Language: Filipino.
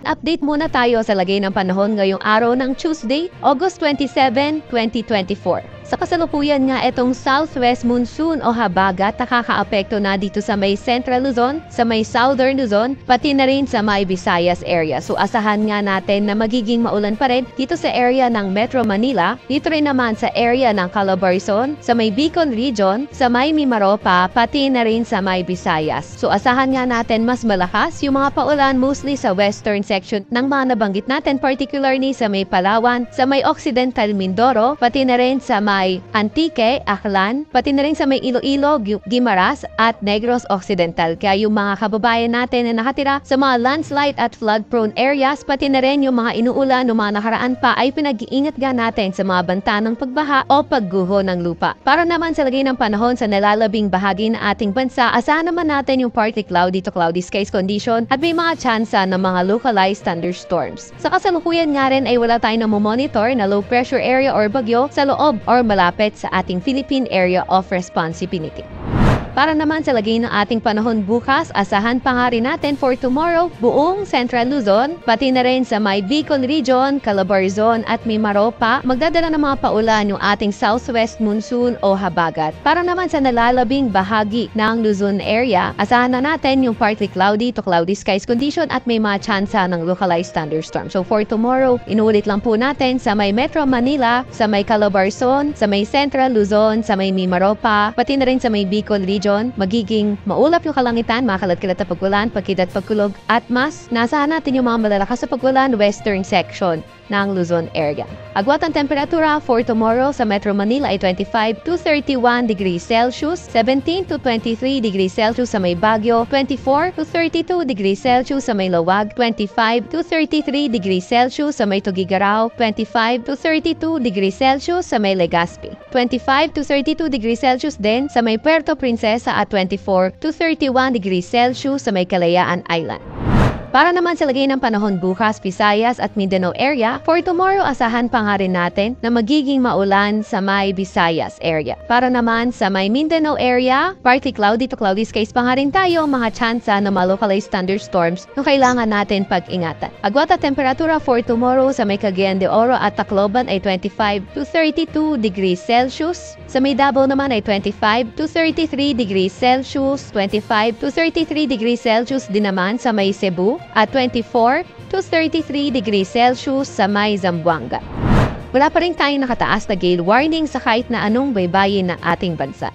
update muna tayo sa lagay ng panahon ngayong araw ng Tuesday, August 27, 2024. Sa kasalukuyan nga itong southwest monsoon o habagat nakakaapekto na dito sa may Central Luzon, sa may Southern Luzon, pati na rin sa may Visayas area. So asahan nga natin na magiging maulan pa rin dito sa area ng Metro Manila, dito rin naman sa area ng Calabarzon, sa may Bicol region, sa may Mimaropa, pati na rin sa may Visayas. So asahan nga natin mas malakas yung mga paulan mostly sa western section ng mga nabanggit natin, particularly sa may Palawan, sa may Occidental Mindoro, pati na rin sa may Antique, Aklan, pati na rin sa may Iloilo, Guimaras at Negros Occidental. Kaya yung mga kababayan natin na nakatira sa mga landslide at flood-prone areas, pati na rin yung mga inuulan ng mga nakaraan pa ay pinag-iingat ga natin sa mga banta ng pagbaha o pagguho ng lupa. Para naman sa lagay ng panahon sa nalalabing bahagi ng ating bansa, asahan naman natin yung partly cloudy to cloudy skies condition at may mga tsansa ng mga localized thunderstorms. Sa kasalukuyan nga rin ay wala tayong namomonitor na low pressure area or bagyo sa loob or malapit sa ating Philippine Area of Responsibility. Para naman sa lagay ng ating panahon bukas, asahan pa nga rin natin for tomorrow, buong Central Luzon, pati na rin sa may Bicol region, Calabarzon at Mimaropa, magdadala ng mga paulan yung ating southwest monsoon o habagat. Para naman sa nalalabing bahagi ng Luzon area, asahan na natin yung partly cloudy to cloudy skies condition at may mga tsansa ng localized thunderstorm. So for tomorrow, inulit lang po natin sa may Metro Manila, sa may Calabarzon, sa may Central Luzon, sa may Mimaropa, pati na rin sa may Bicol region, magiging maulap yung kalangitan, makalat-kalat na pagkulan, pagkidat pagkulog, at mas nasahan natin yung mga malalakas na pagkulan western section ng Luzon area. Agwat ang temperatura for tomorrow sa Metro Manila ay 25 to 31 degrees Celsius, 17 to 23 degrees Celsius sa may Baguio, 24 to 32 degrees Celsius sa may Lawag, 25 to 33 degrees Celsius sa may Tuguegarao, 25 to 32 degrees Celsius sa may Legazpi, 25 to 32 degrees Celsius din sa may Puerto Princesa at 24 to 31 degrees Celsius sa may Kalayaan Island. Para naman sa lagay ng panahon bukas, Visayas at Mindanao area, for tomorrow asahan pa nga rin natin na magiging maulan sa may Visayas area. Para naman sa may Mindanao area, partly cloudy to cloudy skies pa nga rin tayo, mga tsansa na mga localized thunderstorms na kailangan natin pag-ingatan. Agwat at temperatura for tomorrow sa may Cagayan de Oro at Tacloban ay 25 to 32 degrees Celsius. Sa may Davao naman ay 25 to 33 degrees Celsius, 25 to 33 degrees Celsius din naman sa may Cebu, at 24 to 33 degrees Celsius sa may Zamboanga. Wala pa rin tayong nakataas na gale warning sa kahit na anong baybayin ng ating bansa.